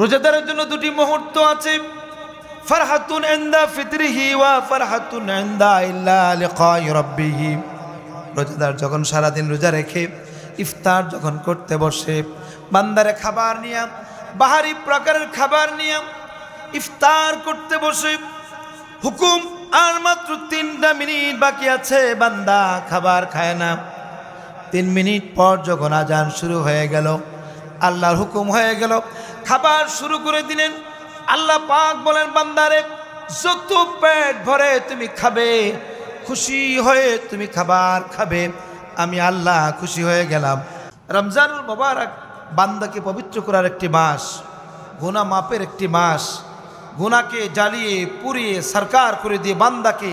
রোজাদারের জন্য দুটি মুহূর্ত আছে, ফারহাতুন ইনদা ফিতরিহি ওয়া ফারহাতুন ইনদা ইল্লা লিকাই রাব্বিহি। রোজাদার যখন সারাদিন রোজা রেখে ইফতার যখন করতে বসে, বান্দারে খাবার নিয়ে, বাহারি প্রকারের খাবার নিয়ে ইফতার করতে বসে, হুকুম আর মাত্র 3টা মিনিট বাকি আছে, বান্দা খাবার খায় না। 3 মিনিট পর যখন আজান শুরু হয়ে গেল, আল্লাহর হুকুম হয়ে গেল, খাবার শুরু করে দিলেন। আল্লাহ পাক বলেন, বান্দারে যত পেট ভরে তুমি খাবে, খুশি হয়ে তুমি খাবার খাবে, আমি আল্লাহ খুশি হয়ে গেলাম। রমজানুল মুবারক বান্দাকে পবিত্র করার একটি মাস, গুনাহ মাপের একটি মাস, গুনাহকে জ্বালিয়ে পুড়িয়ে সরকার করে দিয়ে বান্দাকে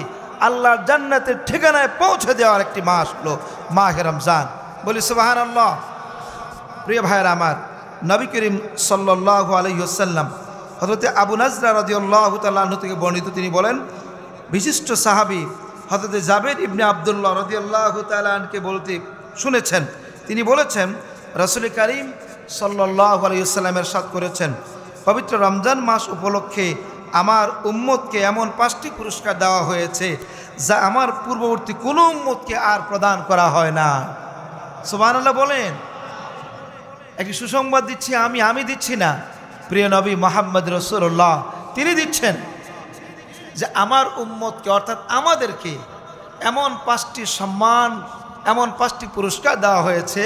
আল্লাহর জান্নাতের ঠিকানায় পৌঁছে দেওয়ার একটি মাস হলো মাহে রমজান। বলি সুবহানাল্লাহ। প্রিয় ভাইয়েরা আমার, নবী করিম সাল্লাল্লাহু আলাইহি ওয়াসাল্লাম হযরত আবু নাজরা রাদিয়াল্লাহু তাআলা আনহু থেকে বর্ণিত, তিনি বলেন, বিশিষ্ট সাহাবী হযরত জাবের ইবনে আব্দুল্লাহ রাদিয়াল্লাহু তাআলা আনকে বলতে শুনেছেন, তিনি বলেছেন, রাসূল করিম সাল্লাল্লাহু আলাইহি ওয়াসাল্লাম ইরশাদ করেছেন, পবিত্র রমজান মাস উপলক্ষে আমার উম্মতকে এমন 5টি পুরস্কার দেওয়া হয়েছে যা আমার পূর্ববর্তী কোনো উম্মতকে আর প্রদান করা হয় না। সুবহানাল্লাহ বলেন। একটি সুসংবাদ দিচ্ছি, আমি দিচ্ছি না, প্রিয় নবী মুহাম্মদ রাসূলুল্লাহ তিনি দিচ্ছেন যে আমার উম্মতকে অর্থাৎ আমাদেরকে এমন 5টি সম্মান, এমন 5টি পুরস্কার দেওয়া হয়েছে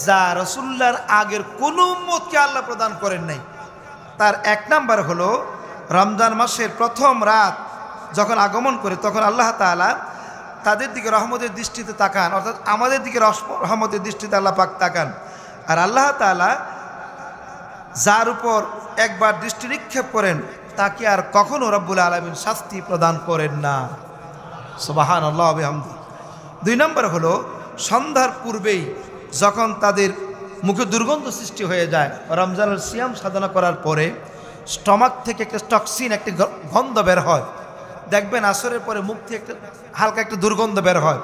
যা রাসূলুল্লাহর আগের কোনো উম্মতকে আল্লাহ প্রদান করেন নাই। তার 1 নাম্বার হলো, রমজান মাসের প্রথম রাত যখন আগমন করে তখন আল্লাহ তাআলা তাদের দিকে রহমতের দৃষ্টিতে তাকান, অর্থাৎ আমাদের দিকে রহমতের দৃষ্টিতে আল্লাহ পাক তাকান। আর আল্লাহ তাআলা যার উপর একবার দৃষ্টি নিক্ষেপ করেন তাকে আর কখনো রব্বুল আলামিন শাস্তি প্রদান করেন না। সুবহানাল্লাহ ওয়া বিহামদিহি। 2 নম্বর হলো, সন্ধ্যার পূর্বেই যখন তাদের মুখে দুর্গন্ধ সৃষ্টি হয়ে যায়, রমজানের সিয়াম সাধনা করার পরে স্টমাক থেকে একটা টক্সিন, একটা গন্ধ বের হয়, দেখবেন আসরের পরে মুখ থেকে একটা হালকা একটা দুর্গন্ধ বের হয়।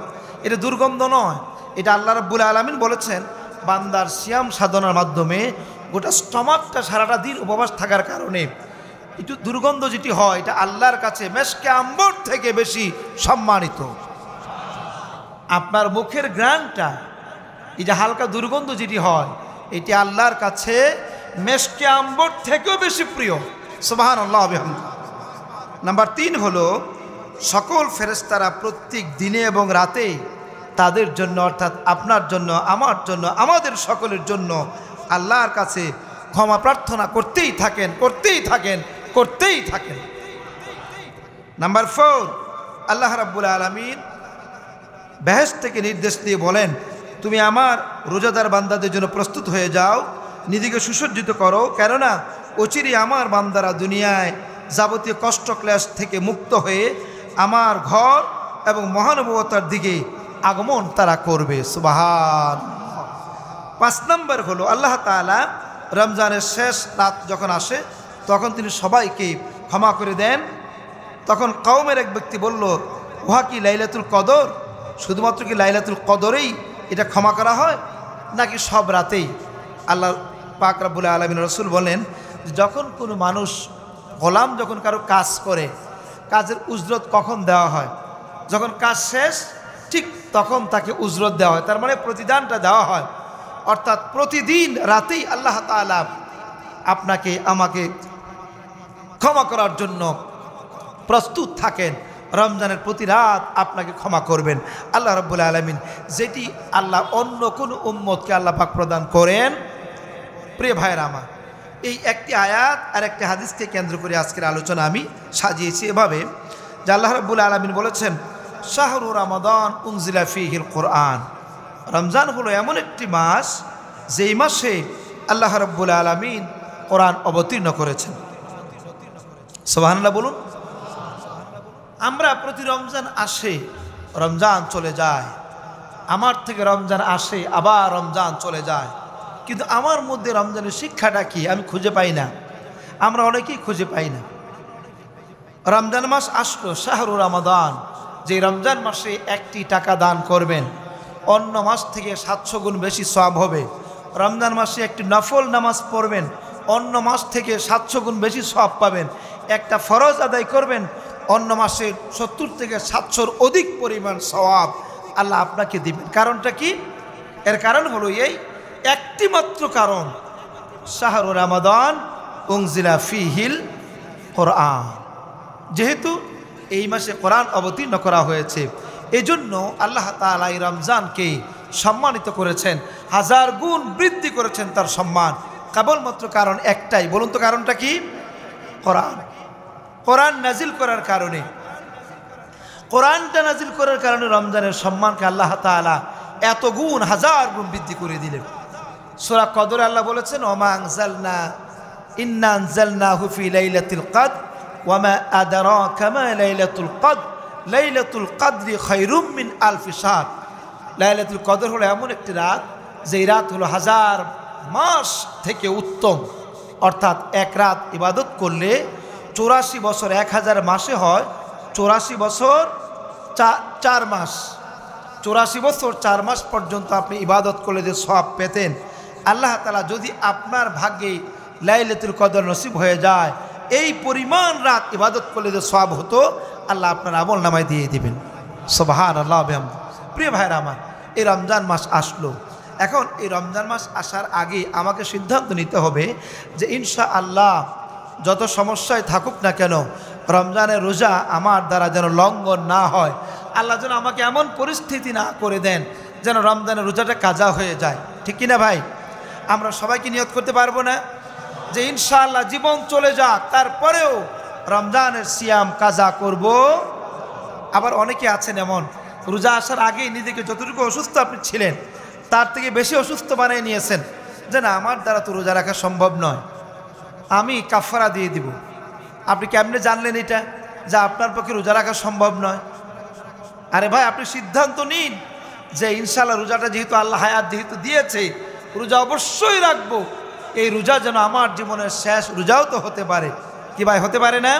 এটা দুর্গন্ধ নয়, এটা আল্লাহ রাব্বুল আলামিন বলেছেন বান্দার সিয়াম সাধনার মাধ্যমে গোটা স্টমাকটা সারাটা দিন উপবাস থাকার কারণে একটু দুর্গন্ধ যেটি হয়, এটা আল্লাহর কাছে মেশকে আম্বর থেকে বেশি সম্মানিত। আপনার মুখের ঘ্রাণটা, এই যে হালকা দুর্গন্ধ যেটি হয়, এটি আল্লাহর কাছে মেশকে আম্বর থেকেও বেশি প্রিয়। সুবহানাল্লাহ ওয়া বিহামদিহি। নাম্বার 3 হলো, সকল ফেরেশতারা প্রত্যেক দিনে এবং রাতে তাদের জন্য অর্থাৎ আপনার জন্য, আমার জন্য, আমাদের সকলের জন্য আল্লাহর কাছে ক্ষমা প্রার্থনা করতেই থাকেন, করতেই থাকেন, করতেই থাকেন। নাম্বার 4, আল্লাহ রাব্বুল আলামিন বেহেশত থেকে নির্দেশ দিয়ে বলেন, তুমি আমার রোজাদার বান্দাদের জন্য প্রস্তুত হয়ে যাও, নিজেকে সুসজ্জিত করো, কেননা অচিরেই আমার বান্দারা দুনিয়ায় যাবতীয় কষ্ট ক্লেশ থেকে মুক্ত হয়ে আমার ঘর এবং মহানুভবতার দিকে আগমন তারা করবে। সুবহানাল্লাহ। 5 নম্বর হলো, আল্লাহ তাআলা রমজানের শেষ রাত যখন আসে তখন তিনি সবাইকে ক্ষমা করে দেন। তখন কওমের এক ব্যক্তি বলল, উহা কি লাইলাতুল কদর? শুধুমাত্র কি লাইলাতুল কদরেই এটা ক্ষমা করা হয় নাকি সব রাতেই? আল্লাহ পাক রব্বুল আলামিন রাসূল বলেন, যখন কোনো মানুষ গোলাম যখন কারো কাজ করে, কাজের উজরত কখন দেওয়া হয়? যখন কাজ শেষ ঠিক তখন তাকে উজরত দেওয়া হয়, তার মানে প্রতিদানটা দেওয়া হয়। অর্থাৎ প্রতিদিন রাতেই আল্লাহ তাআলা আপনাকে আমাকে ক্ষমা করার জন্য প্রস্তুত থাকেন। রমজানের প্রতি রাত আপনাকে ক্ষমা করবেন আল্লাহ রাব্বুল আলামিন, যেটি আল্লাহ অন্য কোনো উম্মতকে আল্লাহ পাক প্রদান করেন। প্রিয় ভাইয়েরা আমার, এই একটি আয়াত আর একটি হাদিসকে কেন্দ্র করে আজকের আলোচনা আমি সাজিয়েছি এভাবে যে আল্লাহ রাব্বুল আলামিন বলেছেন, শাহরু রমাদান উনজিলা ফীহিল কোরআন। রমজান হলো এমন একটি মাস যেই মাসে আল্লাহ রাব্বুল আলামিন কোরআন অবতীর্ণ করেছেন। সুবহানাল্লাহ বলুন। আমরা প্রতি রমজান আসে রমজান চলে যায়, আমার থেকে রমজান আসে আবার রমজান চলে যায়, কিন্তু আমার মধ্যে রমজানের শিক্ষাটা কি আমি খুঁজে পাই না। আমরা অনেকেই খুঁজে পাই না। রমজান মাস আসলো, শাহরু রমাদান, যে রমজান মাসে 1টি টাকা দান করবেন অন্য মাস থেকে 700 গুণ বেশি সওয়াব হবে। রমজান মাসে একটি নফল নামাজ পড়বেন অন্য মাস থেকে 700 গুণ বেশি সওয়াব পাবেন। একটা ফরজ আদায় করবেন, অন্য মাসে 70 থেকে 700-র অধিক পরিমাণ সওয়াব আল্লাহ আপনাকে দিবেন। কারণটা কি? এর কারণ হলো এই একটি মাত্র কারণ, শাহরু রমাদান উনজিলা ফীহিল কোরআন, যেহেতু এই মাসে কোরআন অবতীর্ণ করা হয়েছে, এজন্য আল্লাহ তাআলা এই রমজানকে সম্মানিত করেছেন, 1000 গুণ বৃদ্ধি করেছেন তার সম্মান। কেবলমাত্র কারণ একটাই, বলুন তো কারণটা কি? কোরআন। কোরআন নাজিল করার কারণে, কোরআনটা নাজিল করার কারণে রমজানের সম্মানকে আল্লাহ তাআলা এত গুণ 1000 গুণ বৃদ্ধি করে দিলেন। সূরা কদরে আল্লাহ বলেছেন, ওমা আনজালনা ইন্না আনজালনাহু ফি লাইলাতিল কদর ওয়ামা আদরাকা মা লাইলাতুল কদর লাইলাতুল কদরি খায়রুম মিন আলফি শাহর। লাইলাতুল কদর হলো এমন একটি রাত, যেই রাত হলো 1000 মাস থেকে উত্তম। অর্থাৎ এক রাত ইবাদত করলে 84 বছর, 1000 মাসে হয় 84 বছর 4 মাস, 84 বছর 4 মাস পর্যন্ত আপনি ইবাদত করলে যে সওয়াব পেতেন, আল্লাহ তাআলা যদি আপনার ভাগ্যে লাইলাতুল কদর নসিব হয়ে যায়, এই পরিমাণ রাত ইবাদত করলে যে সওয়াব হতো, আল্লাহ আপনার আমল নামায় দিয়ে দিবেন। সুবহানাল্লাহ বিহামদি। প্রিয় ভাইরা আমার, এই রমজান মাস আসলো। এখন এই রমজান মাস আসার আগে আমাকে সিদ্ধান্ত নিতে হবে যে ইনশাআল্লাহ যত সমস্যায় থাকুক না কেন, রমজানের রোজা আমার দ্বারা যেন লঙ্ঘন না হয়। আল্লাহ যেন আমাকে এমন পরিস্থিতি না করে দেন যেন রমজানের রোজাটা কাজা হয়ে যায়। ঠিক কিনা ভাই? আমরা সবাইকে নিয়ত করতে পারবো না যে ইনশাআল্লাহ জীবন চলে যাক, তারপরেও রমজানের সিয়াম কাজা করব। আবার অনেকে আছেন এমন, রোজা আসার আগেই নিজেকে যতটুকু অসুস্থ আপনি ছিলেন তার থেকে বেশি অসুস্থ বানিয়ে নিয়েছেন, যে না আমার দ্বারা তো রোজা রাখা সম্ভব নয়, আমি কাফারা দিয়ে দিব। আপনি কেমনে জানলেন এটা যে আপনার পক্ষে রোজা রাখা সম্ভব নয়? আরে ভাই, আপনি সিদ্ধান্ত নিন যে ইনশাআল্লাহ রোজাটা যেহেতু আল্লাহ হায়াত যেহেতু দিয়েছে, রোজা অবশ্যই রাখবো। এই রোজা যেন আমার জীবনের শেষ রোজাও তো হতে পারে। কি ভাই, হতে পারে না?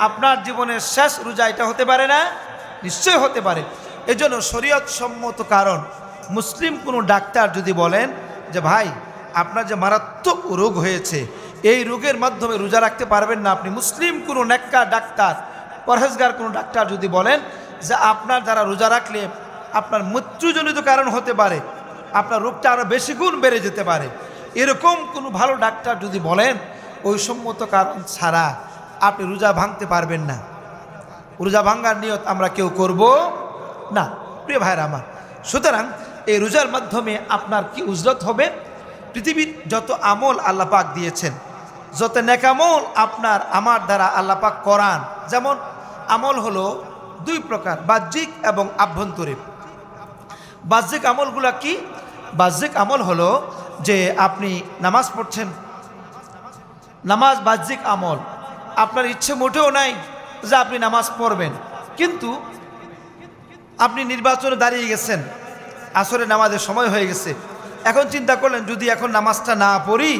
আপনার জীবনের শেষ রোজা এটা হতে পারে না? নিশ্চয় হতে পারে। এজন্য শরীয়ত সম্মত কারণ, মুসলিম কোনো ডাক্তার যদি বলেন যে ভাই আপনার যে মারাত্মক রোগ হয়েছে, এই রোগের মাধ্যমে রোজা রাখতে পারবেন না, আপনি মুসলিম কোনো নেককার ডাক্তার, পরহেজগার কোনো ডাক্তার যদি বলেন যে আপনার দ্বারা রোজা রাখলে আপনার মৃত্যুজনিত কারণ হতে পারে, আপনার রোগটা আরও বেশি গুণ বেড়ে যেতে পারে, এরকম কোনো ভালো ডাক্তার যদি বলেন, ওই সম্মত কারণ ছাড়া আপনি রোজা ভাঙতে পারবেন না। রোজা ভাঙার নিয়ত আমরা কেউ করব না। প্রিয় ভাইরা আমার, সুতরাং এই রোজার মাধ্যমে আপনার কি উজরত হবে? পৃথিবীর যত আমল আল্লাহ পাক দিয়েছেন, যত নেকামল আপনার আমার দ্বারা আল্লাহ পাক করান, যেমন আমল হলো 2 প্রকার, বাহ্যিক এবং আভ্যন্তরীণ। বাহ্যিক আমলগুলা কি? বাহ্যিক আমল হলো যে আপনি নামাজ পড়ছেন, নামাজ বাহ্যিক আমল, আপনার ইচ্ছে মোটেও নাই যে আপনি নামাজ পড়বেন, কিন্তু আপনি নির্বাচনে দাঁড়িয়ে গেছেন, আসরে নামাজের সময় হয়ে গেছে, এখন চিন্তা করলেন যদি এখন নামাজটা না পড়ি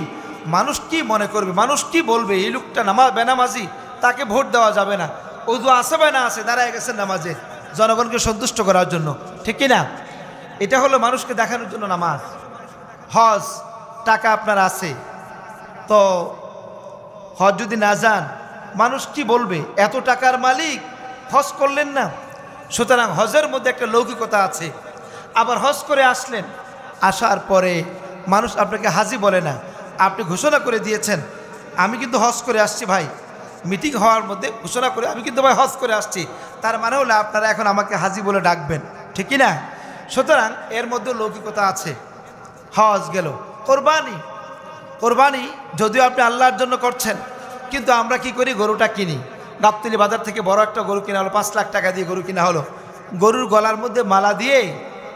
মানুষ কি মনে করবে, মানুষ কি বলবে, এই লোকটা বেনামাজি, তাকে ভোট দেওয়া যাবে না। ওযু আছে বা না আছে, দাঁড়ায় গেছেন নামাজে জনগণকে সন্তুষ্ট করার জন্য। ঠিক কি না? এটা হলো মানুষকে দেখানোর জন্য নামাজ। হজ, টাকা আপনার আছে, তো হজ যদি না যান মানুষ কি বলবে, এত টাকার মালিক হজ করলেন না। সুতরাং হজের মধ্যে একটা লৌকিকতা আছে। আবার হজ করে আসলেন, আসার পরে মানুষ আপনাকে হাজি বলে না, আপনি ঘোষণা করে দিয়েছেন আমি কিন্তু হজ করে আসছি ভাই, মিটিং হওয়ার মধ্যে ঘোষণা করে আমি কিন্তু ভাই হজ করে আসছি, তার মানে হলো আপনারা এখন আমাকে হাজি বলে ডাকবেন। ঠিক কি না? সুতরাং এর মধ্যে লৌকিকতা আছে। হজ গেল। কোরবানি, কোরবানি যদিও আপনি আল্লাহর জন্য করছেন, কিন্তু আমরা কি করি, গরুটা কিনি, গাবতলী বাজার থেকে বড় একটা গরু কিনা হলো, 5 লাখ টাকা দিয়ে গরু কিনা হলো, গরুর গলার মধ্যে মালা দিয়ে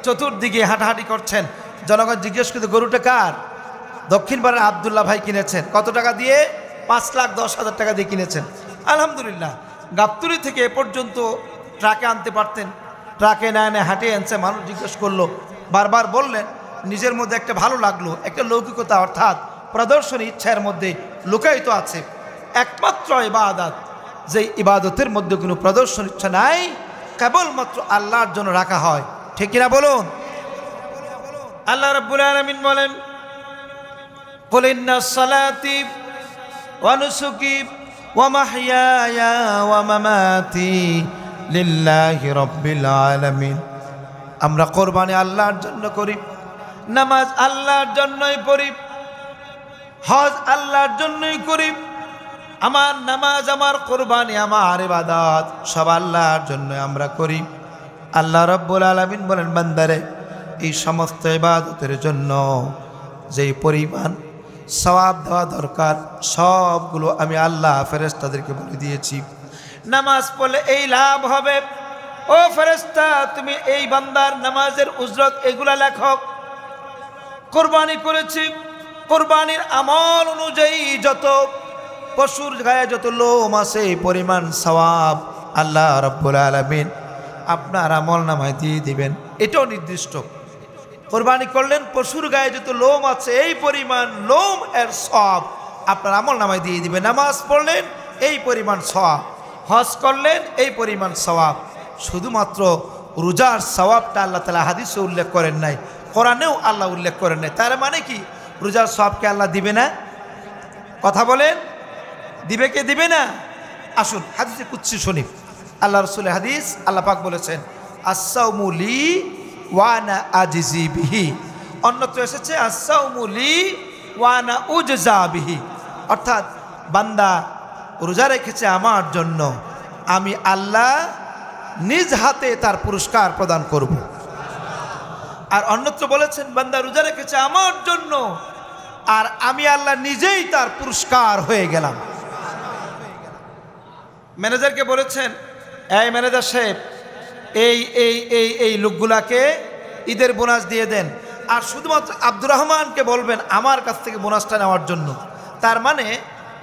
চতুর্দিকে হাঁটাহাঁটি করছেন, জনগণ জিজ্ঞেস করতে গরুটা কার? দক্ষিণ পাড়ার আবদুল্লাহ ভাই কিনেছেন। কত টাকা দিয়ে? 5,10,000 টাকা দিয়ে কিনেছেন। আলহামদুলিল্লাহ, গাবতলী থেকে এ পর্যন্ত ট্রাকে আনতে পারতেন, ট্রাকে না এনে হাঁটিয়ে আনছে। মানুষ জিজ্ঞেস করলো, বারবার বললেন, নিজের মধ্যে একটা ভালো লাগলো, একটা লৌকিকতা অর্থাৎ প্রদর্শনী ইচ্ছার মধ্যে লুকায়িত আছে। একমাত্র ইবাদত, যে ইবাদতের মধ্যে কোনো প্রদর্শন ইচ্ছা নাই, কেবলমাত্র আল্লাহর জন্য রাখা হয়। ঠিক কিনা বলুন? আল্লাহ রাব্বুল আলামিন বলেন, কুল ইন্না সালাতি ওয়া নুসুকি ওয়া মাহইয়ায়া ওয়া মামাতি লিল্লাহি রাব্বিল আলামিন। আমরা কোরবানি আল্লাহর জন্য করি, নামাজ আল্লাহর জন্যই পড়ি, হজ আল্লাহর জন্যই করি। আমার নামাজ, আমার কোরবানি, আমার ইবাদত সব আল্লাহর জন্য আমরা করি। আল্লাহ রাব্বুল আলামিন বলেন, বান্দারে এই সমস্ত ইবাদতের জন্য যেই পরিমাণ সওয়াব দেওয়া দরকার সবগুলো আমি আল্লাহ ফেরেশতাদেরকে বলে দিয়েছি। নামাজ পড়লে এই লাভ হবে, ও ফেরেশতা তুমি এই বান্দার নামাজের উজরত এগুলা লেখো। কোরবানি করেছি, কোরবানির আমল অনুযায়ী যত পশুর গায়ে যত লোম আছে পরিমাণ সওয়াব আল্লাহ রাব্বুল আলামিন আপনার আমল নামায় দিয়ে দিবেন। এটাও নির্দিষ্ট। কোরবানি করলেন, পশুর গায়ে যত লোম আছে এই পরিমাণ লোম এর সওয়াব আপনার আমল নামায় দিয়ে দিবেন। নামাজ পড়লেন এই পরিমাণ সওয়াব, হজ করলেন এই পরিমাণ সওয়াব। শুধুমাত্র রোজার সওয়াবটা আল্লাহ তাআলা হাদিসে উল্লেখ করেন নাই, কোরআনেও আল্লাহ উল্লেখ করেন নাই। তার মানে কি রোজার সওয়াবকে আল্লাহ দিবে না? কথা বলেন, দিবে কে দিবে না? আসুন হাদিসে কুদসি শুনি। আল্লাহ রাসূলের হাদিস, আল্লাহ পাক বলেছেন আস-সাওমু লি ওয়া আনা আজজি বিহি। অন্যত্র এসেছে আস-সাওমু লি ওয়া আনা উজজা বিহি, অর্থাৎ বান্দা রোজা রেখেছে আমার জন্য, আমি আল্লাহ নিজ হাতে তার পুরস্কার প্রদান করব। আর অন্যত্র বলেছেন বান্দা রোজা রেখেছে আমার জন্য আর আমি আল্লাহ নিজেই তার পুরস্কার হয়ে গেলাম। ম্যানেজারকে বলেছেন, এই ম্যানেজার সাহেব এই এই এই এই লোকগুলাকে ঈদের বোনাস দিয়ে দেন, আর শুধুমাত্র আব্দুর রহমানকে বলবেন আমার কাছ থেকে বোনাসটা নেওয়ার জন্য। তার মানে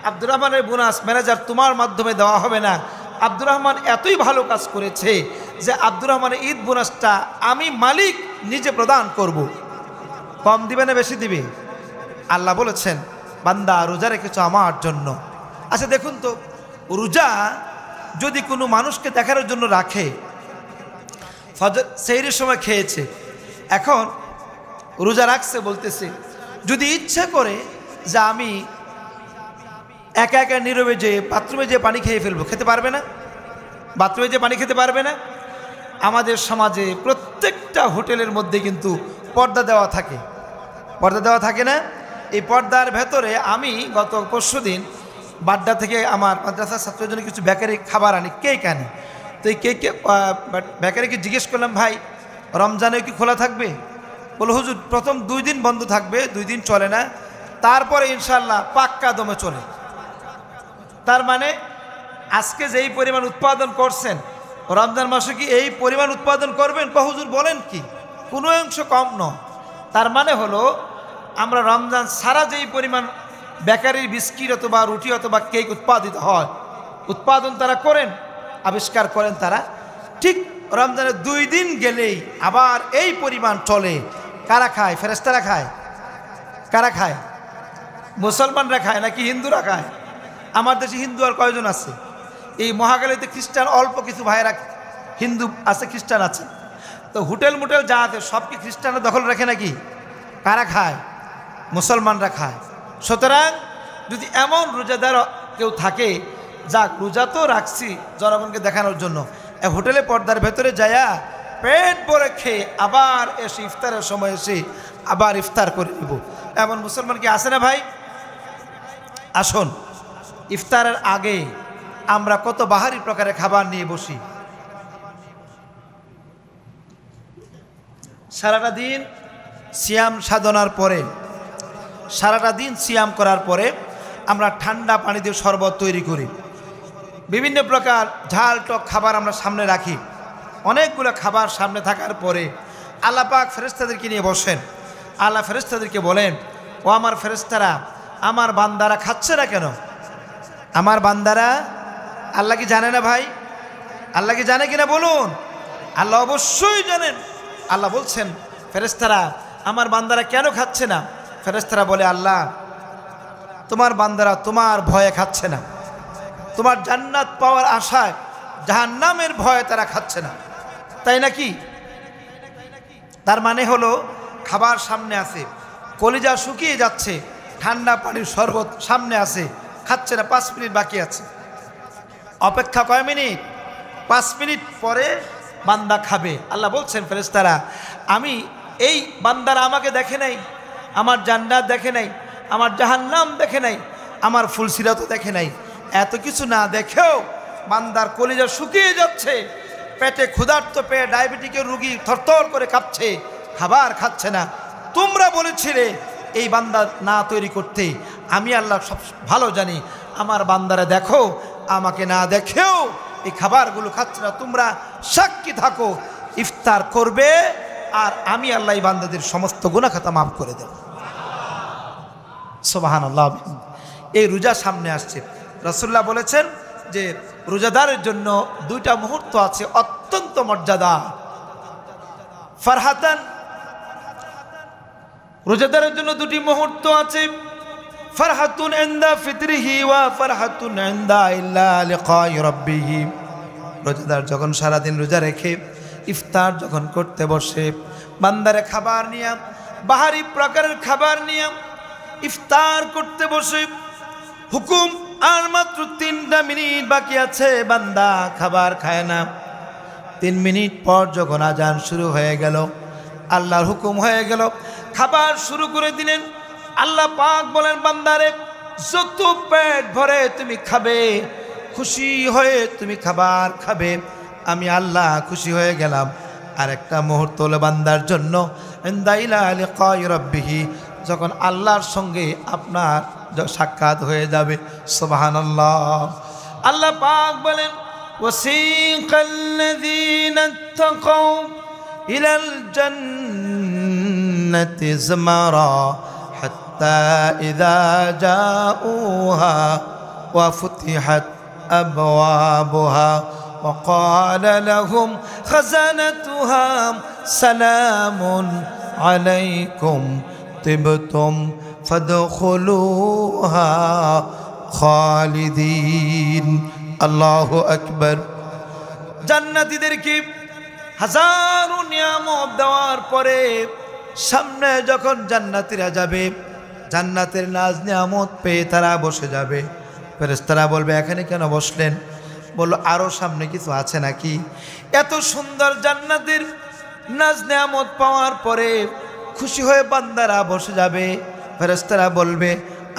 আব্দুর রহমানের বোনাস ম্যানেজার তোমার মাধ্যমে দেওয়া হবে না। আব্দুর রহমান এতই ভালো কাজ করেছে যে আব্দুর রহমানের ঈদ বোনাসটা আমি মালিক নিজে প্রদান করব। কম দিবে না বেশি দিবে? আল্লাহ বলেছেন বান্দা রোজা রেখেছ আমার জন্য। আচ্ছা দেখুন তো, রোজা যদি কোনো মানুষকে দেখানোর জন্য রাখে, ফজর সেহরির সময় খেয়েছে, এখন রোজা রাখছে, বলতেছে যদি ইচ্ছা করে যে আমি একা একা নীরবে যে বাথরুমে যে পানি খেয়ে ফেলবো, খেতে পারবে না? বাথরুমে যে পানি খেতে পারবে না? আমাদের সমাজে প্রত্যেকটা হোটেলের মধ্যে কিন্তু পর্দা দেওয়া থাকে, পর্দা দেওয়া থাকে না? এই পর্দার ভেতরে আমি গত পরশুদিন বাড্ডা থেকে আমার মাদ্রাসার ছাত্রের জন্য কিছু বেকারি খাবার আনি, কেক আনি। তো এই কেক বেকারিকে জিজ্ঞেস করলাম, ভাই রমজানে কি খোলা থাকবে? বলো হুজুর প্রথম 2 দিন বন্ধ থাকবে, 2 দিন চলে না, তারপরে ইনশাল্লাহ পাক্কা দমে চলে। তার মানে আজকে যেই পরিমাণ উৎপাদন করছেন রমজান মাসে কি এই পরিমাণ উৎপাদন করবেন? হুজুর বলেন কি, কোনো অংশ কম নয়। তার মানে হলো আমরা রমজান সারা যেই পরিমাণ বেকারির বিস্কিট অথবা রুটি অথবা কেক উৎপাদিত হয়, উৎপাদন তারা করেন, আবিষ্কার করেন তারা, ঠিক রমজানের 2 দিন গেলেই আবার এই পরিমাণ চলে। কারা খায়? ফেরেশতারা খায়? কারা খায়? মুসলমানরা খায় নাকি হিন্দুরা খায়? আমার দেশে হিন্দু আর কয়জন আছে? এই মহাখালীতে খ্রিস্টান অল্প কিছু ভাইয়েরা হিন্দু আছে, খ্রিস্টান আছে। তো হোটেল মোটেল যা আছে সব কি খ্রিস্টানরা দখল রাখে নাকি? কারা খায়? মুসলমানরা খায়। সুতরাং যদি এমন রোজাদার কেউ থাকে, যাক রোজা তো রাখছি জনগণকে দেখানোর জন্য, হোটেলে পর্দার ভেতরে যায়া পেট ভরে খেয়ে আবার এসে ইফতারের সময় এসে আবার ইফতার করে দিব, এমন মুসলমান কি আছে না ভাই? আসুন ইফতারের আগে আমরা কত বাহারি প্রকারের খাবার নিয়ে বসি। সারাটা দিন সিয়াম সাধনার পরে, সারাটা দিন সিয়াম করার পরে আমরা ঠান্ডা পানি দিয়ে শরবত তৈরি করি, বিভিন্ন প্রকার ঝাল টক খাবার আমরা সামনে রাখি। অনেকগুলো খাবার সামনে থাকার পরে আল্লাহ পাক ফেরেশতাদেরকে নিয়ে বসেন। আল্লাহ ফেরেশতাদেরকে বলেন, ও আমার ফেরেশতারা, আমার বান্দারা খাচ্ছে না কেন? আমার বান্দারা, আল্লাহ কি জানে না ভাই? আল্লাহ কি জানে কিনা বলুন? আল্লাহ অবশ্যই জানেন। আল্লাহ বলছেন, ফেরেশতারা আমার বান্দারা কেন খাচ্ছে না? ফেরেশতারা বলে, আল্লাহ তোমার বান্দারা তোমার ভয়ে খাচ্ছে না, তোমার জান্নাত পাওয়ার আশায় জাহান্নামের ভয়ে তারা খাচ্ছে না, তাই নাকি? তার মানে হলো খাবার সামনে আছে, কলিজা শুকিয়ে যাচ্ছে, ঠান্ডা পানির শরবত সামনে আছে, খাচ্ছে না, 5 মিনিট বাকি আছে। অপেক্ষা কয় মিনিট? 5 মিনিট পরে বান্দা খাবে। আল্লাহ বলছেন ফেরেশতারা, আমি এই বান্দারা আমাকে দেখে নাই, আমার জান্নাত দেখে নাই, আমার জাহান্নাম দেখে নাই, আমার ফুলসিরাতও দেখে নাই। এত কিছু না দেখেও বান্দার কলিজা শুকিয়ে যাচ্ছে, পেটে ক্ষুধার্ত পেয়ে ডায়াবেটিকের রুগী থরথর করে কাঁপছে, খাবার খাচ্ছে না। তোমরা বলেছিলে এই বান্দা না তৈরি করতে, আমি আল্লাহ সব ভালো জানি। আমার বান্দারা দেখো, আমাকে না দেখেও এই খাবারগুলো খাচ্ছে না। তোমরা সাক্ষী থাকো, ইফতার করবে আর আমি আল্লাহ এই বান্দাদের সমস্ত গুনাহ খাতা মাফ করে দেব। সুবহানাল্লাহ। এই রোজা সামনে আসছে। রাসূলুল্লাহ বলেছেন যে রোজাদারের জন্য 2টা মুহূর্ত আছে অত্যন্ত মর্যাদা। ফারহাতান, রোজাদারের জন্য 2টি মুহূর্ত আছে। ফারহাতুন ইনদা ফিতরিহি ওয়া ফারহাতুন ইনদা ইল্লা লিকাই রাব্বিহি। রোজাদার যখন সারাদিন রোজা রেখে ইফতার যখন করতে বসে, বান্দারে খাবার নিয়ে, বাহারি প্রকারের খাবার নিয়ে ইফতার করতে বসে, হুকুম আর মাত্র 3টা মিনিট বাকি আছে, বান্দা খাবার খায় না। 3 মিনিট পর যখন আজান শুরু হয়ে গেল, আল্লাহর হুকুম হয়ে গেল, খাবার শুরু করে দিলেন। আল্লাহ পাক বলেন, বান্দারে যত পেট ভরে তুমি খাবে, খুশি হয়ে তুমি খাবার খাবে, আমি আল্লাহ খুশি হয়ে গেলাম। আর একটা মুহূর্ত হলো বান্দার জন্য ইনদা ইলা লিকাই রাব্বিহি, যখন আল্লাহর সঙ্গে আপনার সাক্ষাৎ হয়ে যাবে। সুবহানাল্লাহ। আল্লাহ পাক বলেন, ওয়াসিকাল্লাযীনা ইত্তাকাউ ইলাল জান্নাতি যুমারা হাত্তা ইযা জাউহা ওয়া ফুতিহাত আবওয়াবুহা ওয়া ক্বালা লাহুম খাযানাতুহা সালামুন আলাইকুম তিবতুম ফাদখুলুহা খালিদিন। আল্লাহু আকবার। জান্নাতীদেরকে হাজারো নিয়ামত দেওয়ার পরে সামনে যখন জান্নাতীরা যাবে, জান্নাতের নাজ নিয়ামত পেয়ে তারা বসে যাবে। ফেরেশতারা বলবে, এখানে কেন বসলেন? বলল, আরো সামনে কিছু আছে নাকি? এত সুন্দর জান্নাতের নাজ নিয়ামত পাওয়ার পরে খুশি হয়ে বান্দারা বসে যাবে। ফেরেশতারা বলবে,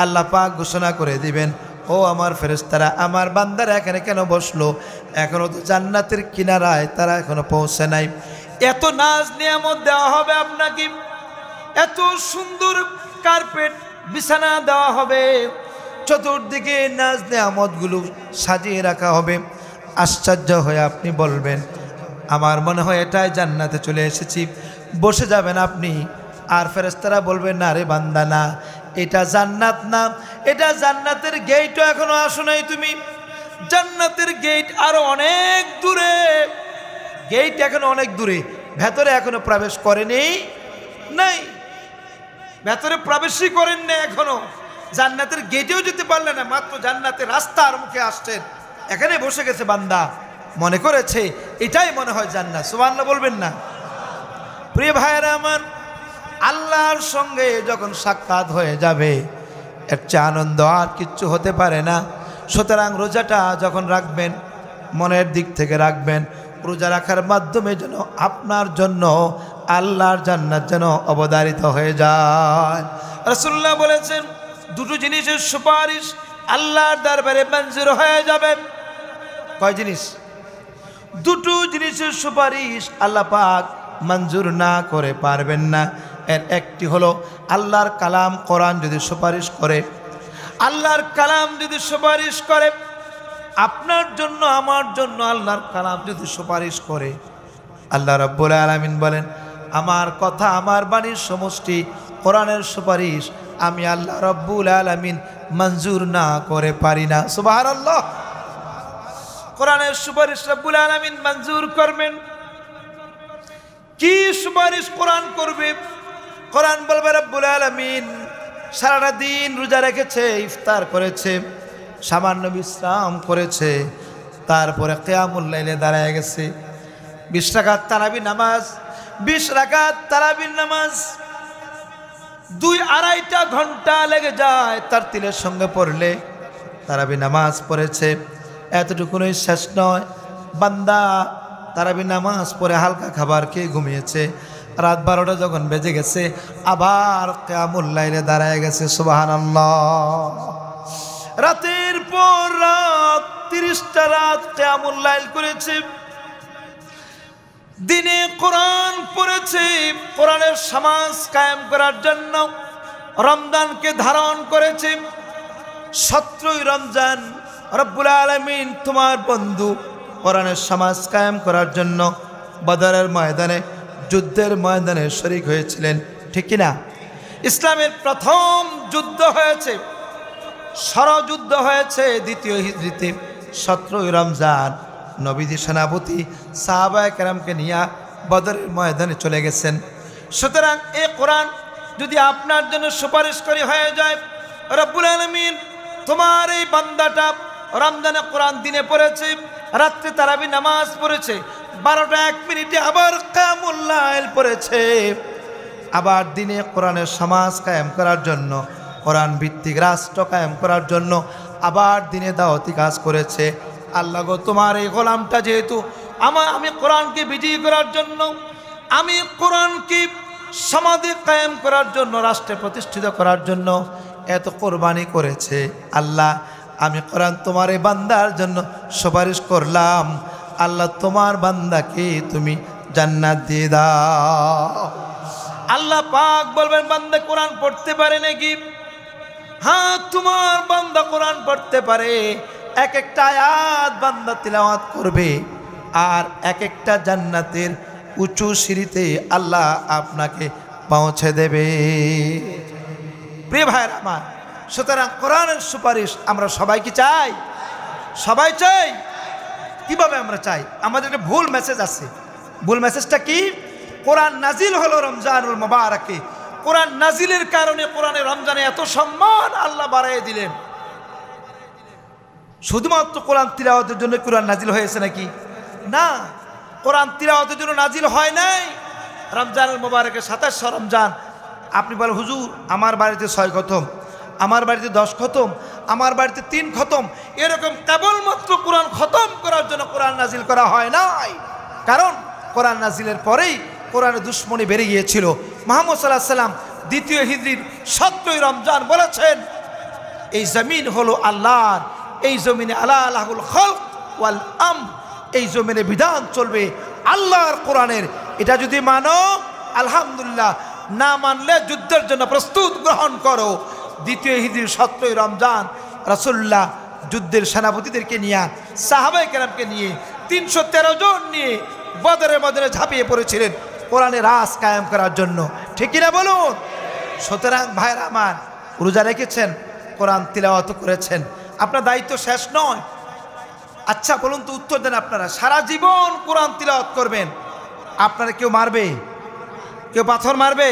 আল্লাহ পাক ঘোষণা করে দিবেন, ও আমার ফেরেশতারা, আমার বান্দারা এখানে কেন বসলো? এখনো তো জান্নাতের কিনারায় তারা এখনো পৌঁছে নাই। এত নাজ নিয়ামত দেওয়া হবে আপনাকে, এত সুন্দর কার্পেট বিছানা দেওয়া হবে, চতুর্দিকে নাজ নিয়ামতগুলো সাজিয়ে রাখা হবে। আশ্চর্য হয়ে আপনি বলবেন, আমার মনে হয় এটাই জান্নাতে চলে এসেছি। বসে যাবেন আপনি। আর ফেরেশতারা বলবেন, না রে বান্দা, না, এটা জান্নাত না, এটা জান্নাতের গেটও এখনো আসো নাই তুমি। জান্নাতের গেট আরো অনেক দূরে, গেট এখনো অনেক দূরে, ভেতরে এখনো প্রবেশ করেনি, নাই, ভেতরে প্রবেশই করেন না এখনো। জান্নাতের গেটেও যেতে পারলেন না, মাত্র জান্নাতের রাস্তার মুখে আসছেন, এখানে বসে গেছে বান্দা, মনে করেছে এটাই মনে হয় জান্নাত। সুবহানাল্লাহ বলবেন না? প্রিয় ভাইয়েরা আমার, আল্লাহর সঙ্গে যখন সাক্ষাৎ হয়ে যাবে, এর চেয়ে আনন্দ আর কিচ্ছু হতে পারে না। সুতরাং রোজাটা যখন রাখবেন, মনের দিক থেকে রাখবেন, রোজা রাখার মাধ্যমে যেন আপনার জন্য আল্লাহর জান্নাত যেন অবধারিত হয়ে যায়। রাসূলুল্লাহ বলেছেন, 2টো জিনিসের সুপারিশ আল্লাহর দরবারে মঞ্জুর হয়ে যাবে। কয় জিনিস? 2টো জিনিসের সুপারিশ আল্লাহ পাক মঞ্জুর না করে পারবেন না। এর একটি হলো আল্লাহর কালাম কোরআন যদি সুপারিশ করে, আল্লাহর কালাম যদি সুপারিশ করে আপনার জন্য, আমার জন্য, আল্লাহর কালাম যদি সুপারিশ করে, আল্লাহ রাব্বুল আলামিন বলেন, আমার কথা, আমার বাণীর সমষ্টি কোরআনের সুপারিশ আমি আল্লাহ রাব্বুল আলামিন মঞ্জুর না করে পারি না। সুবহানাল্লাহ। কোরআনের সুপারিশ রাব্বুল আলামিন মঞ্জুর করবেন। কি সুপারিশ কোরআন করবে? কোরআন বলবে, রাব্বুল আলামিন সারাটা দিন রোজা রেখেছে, ইফতার করেছে, সামান্য বিশ্রাম করেছে, তারপরে কিয়ামুল লাইলে দাঁড়ায় গেছে, 20 রাকাত তারাবি নামাজ, 20 রাকাত তারাবির নামাজ 2-2.5 ঘন্টা লেগে যায় তারতিলের সঙ্গে পড়লে। তারাবি নামাজ পড়েছে, এতটুকুনই শেষ নয়, বান্দা তারাবি নামাজ পড়ে হালকা খাবার খেয়ে ঘুমিয়েছে। রাত 12টা যখন বেজে গেছে আবার কিয়ামুল লাইলে দাঁড়ায় গেছে। সুবহানাল্লাহ। রাতের পর রাত 30টা রাত কিয়ামুল লাইল করেছে, দিনে কোরআন পড়েছে। কোরআনের সমাজ কায়েম করার জন্য রমজানকে ধারণ করেছে। 17ই রমজান রব্বুল আলামিন তোমার বন্ধু কোরআনের সমাজ কায়েম করার জন্য বদরের ময়দানে, যুদ্ধের ময়দানে শরীক হয়েছিলেন, ঠিক কিনা? ইসলামের প্রথম যুদ্ধ হয়েছে, ষড়যুদ্ধ হয়েছে দ্বিতীয় হিজরিতে 17ই রমজান। নবীজি সেনাপতি সাহাবায়ে কেরামকে নিয়ে বদরের ময়দানে চলে গেছেন। সুতরাং এই কোরআন যদি আপনার জন্য সুপারিশকারী হয়ে যায়, রব্বুল আলামিন তোমার এই বান্দাটা রমজানে কোরআন দিনে পড়েছে, রাত্রে তারাবি নামাজ পড়েছে, 12টা 1 মিনিটে আবার কিয়ামুল লাইল পড়েছে, আবার দিনে কোরআনের সমাজ কায়েম করার জন্য, কোরআন ভিত্তিক রাষ্ট্র কায়েম করার জন্য আবার দিনে দাওয়াতি কাজ করেছে। আল্লাহ গো, তোমার এই গোলামটা যেহেতু আমি কোরআনকে বিজয়ী করার জন্য, আমি কোরআনকে সমাজে কায়েম করার জন্য, রাষ্ট্রে প্রতিষ্ঠিত করার জন্য এত কোরবানি করেছে, আল্লাহ আমি কোরআন তোমার এই বান্দার জন্য সুপারিশ করলাম। আল্লাহ তোমার বান্দাকে তুমি জান্নাত দিয়ে দাও। আল্লাহ পাক বলবেন, বান্দা কোরআন পড়তে পারে নাকি? হ্যাঁ, তোমার বান্দা কোরআন পড়তে পারে। এক একটা আয়াত বান্দা তিলাওয়াত করবে, আর এক একটা জান্নাতের উঁচু সিঁড়িতে আল্লাহ আপনাকে পৌঁছে দেবে। প্রিয় ভাইরা আমার, সুতরাং কোরআনের সুপারিশ আমরা সবাই কি চাই? সবাই চাই। কিভাবে আমরা চাই? আমাদের একটা ভুল মেসেজ আছে। ভুল মেসেজটা কি? কোরআন নাজিল হলো রমজানুল মুবারাকে, কোরআন নাজিলের কারণে কোরআনের রমজানে এত সম্মান আল্লাহ বাড়াইয়ে দিলেন। শুধুমাত্র কোরআন তিলাওয়াতের জন্য কোরআন নাজিল হয়েছে নাকি? না, কোরআন তিলাওয়াতের জন্য নাজিল হয় নাই। রমজানুল মুবারাকে 27 রমজান আপনি বলেন, হুজুর আমার বাড়িতে 6 খতম, আমার বাড়িতে 10 খতম, আমার বাড়িতে 3 খতম, এরকম কেবলমাত্র কোরআন খতম করার জন্য কোরআন নাজিল করা হয় নাই। কারণ কোরআন নাজিলের পরেই কোরআনের দুশ্মনী বেড়ে গিয়েছিল। মুহাম্মদ সাল্লাল্লাহু আলাইহি ওয়াসাল্লাম দ্বিতীয় হিজরির 17ই রমজান বলেছেন, এই জমিন হলো আল্লাহর, এই জমিনে আলাহুল খালক ওয়াল আমর, এই জমিনে বিধান চলবে আল্লাহর কোরআনের। এটা যদি মানো আলহামদুলিল্লাহ, না মানলে যুদ্ধের জন্য প্রস্তুত গ্রহণ করো। দ্বিতীয় হিজরির 17ই রমজান রাসূলুল্লাহ যুদ্ধের সেনাপতিদেরকে নিয়ে, সাহাবায়ে কেরামকে নিয়ে, 313 জন নিয়ে বদরের ময়দানে ঝাঁপিয়ে পড়েছিলেন কোরআনের রাজ কায়েম করার জন্য, ঠিক কিনা বলুন? সুতরাং ভাইরা আমার, রোজা রেখেছেন, কোরআন তিলাওয়াত করেছেন, আপনার দায়িত্ব শেষ নয়। আচ্ছা বলুন তো, উত্তর দেন, আপনারা সারা জীবন কোরআন তিলাওয়াত করবেন, আপনারা কেউ মারবে? কেউ পাথর মারবে?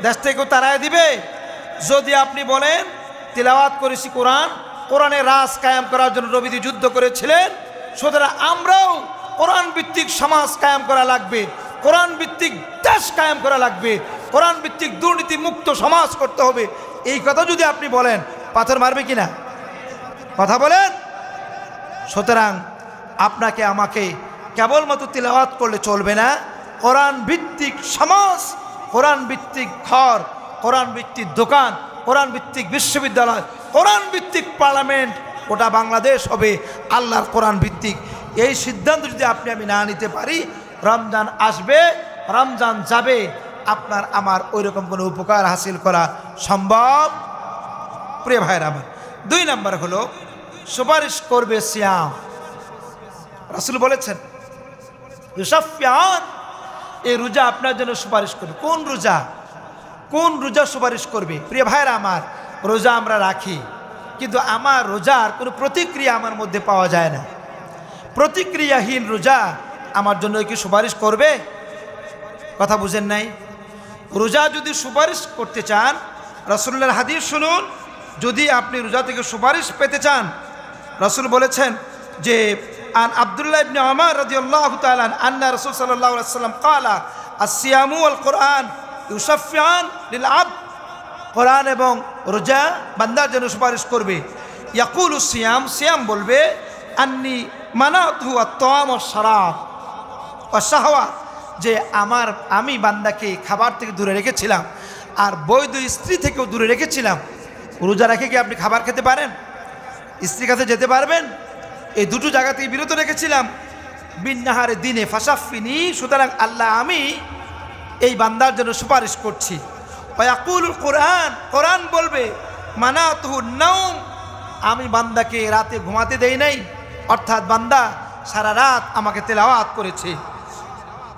দেশ থেকে কেউ তাড়ায় দিবে? যদি আপনি বলেন তিলাওয়াত করেছি কোরআন, কোরআনের রাজ কায়েম করার জন্য নবীজি যুদ্ধ করেছিলেন, সুতরাং আমরাও কোরআন ভিত্তিক সমাজ কায়েম করা লাগবে, কোরআন ভিত্তিক দেশ কায়েম করা লাগবে, কোরআন ভিত্তিক দুর্নীতি মুক্ত সমাজ করতে হবে, এই কথা যদি আপনি বলেন, পাথর মারবে কিনা? কথা বলেন। সুতরাং আপনাকে আমাকে কেবলমাত্র তিলাওয়াত করলে চলবে না, কোরআন ভিত্তিক সমাজ, কোরআন ভিত্তিক ঘর, কোরআন ভিত্তিক দোকান, কোরআন ভিত্তিক বিশ্ববিদ্যালয়, কোরআন ভিত্তিক পার্লামেন্ট, ওটা বাংলাদেশ হবে আল্লাহর কোরআন ভিত্তিক। এই সিদ্ধান্ত যদি আমি না নিতে পারি, রমজান আসবে, রমজান যাবে, আপনার আমার ওই রকম কোনো উপকার হাসিল করা সম্ভব। প্রিয় ভাইরা আমার, 2 নম্বর হলো সুপারিশ করবে সিয়াম। রাসূল বলেছেন, ইউসাফিয়ান, এই রোজা আপনার জন্য সুপারিশ করবে। কোন রোজা? কোন রোজা সুপারিশ করবে? প্রিয় ভাইরা আমার, রোজা আমরা রাখি, কিন্তু আমার রোজার কোনো প্রতিক্রিয়া আমার মধ্যে পাওয়া যায় না। প্রতিক্রিয়াহীন রোজা আমার জন্য কি সুপারিশ করবে? কথা বুঝেন নাই? রোজা যদি সুপারিশ করতে চান, রাসূলুল্লাহর হাদিস শুনুন। যদি আপনি রোজা থেকে সুপারিশ পেতে চান, রাসূল বলেছেন যে, আন আব্দুল্লাহ ইবনে উমর রাদিয়াল্লাহু তাআলা আন্না রাসূল সাল্লাল্লাহু আলাইহি ওয়াসাল্লাম ক্বালা, আস-সিয়ামু ওয়াল কুরআন ইউসাফিয়ান লিল আবদ কোরআন এবং রোজা বান্দার জন্য সুপারিশ করবে। ইয়াকুলু সিয়াম, সিয়াম বলবে আন্নি মানাতহু আত-তাআম ওয়াশ-শারাব ওয়াশ-শাহওয়াত, যে আমি বান্দাকে খাবার থেকে দূরে রেখেছিলাম আর বৈধ স্ত্রী থেকেও দূরে রেখেছিলাম। রোজা রেখে কি আপনি খাবার খেতে পারেন? স্ত্রীর কাছে যেতে পারবেন? এই দুটো জায়গা থেকে বিরত রেখেছিলাম। বিন্নাহারে দিনে ফাসাফিনি, সুতরাং আল্লাহ আমি এই বান্দার জন্য সুপারিশ করছি। ওয়াকুলুল কোরআন, কোরআন বলবে মানাতুহু নাওম, আমি বান্দাকে রাতে ঘুমাতে দেই নাই, অর্থাৎ বান্দা সারা রাত আমাকে তেলাওয়াত করেছে।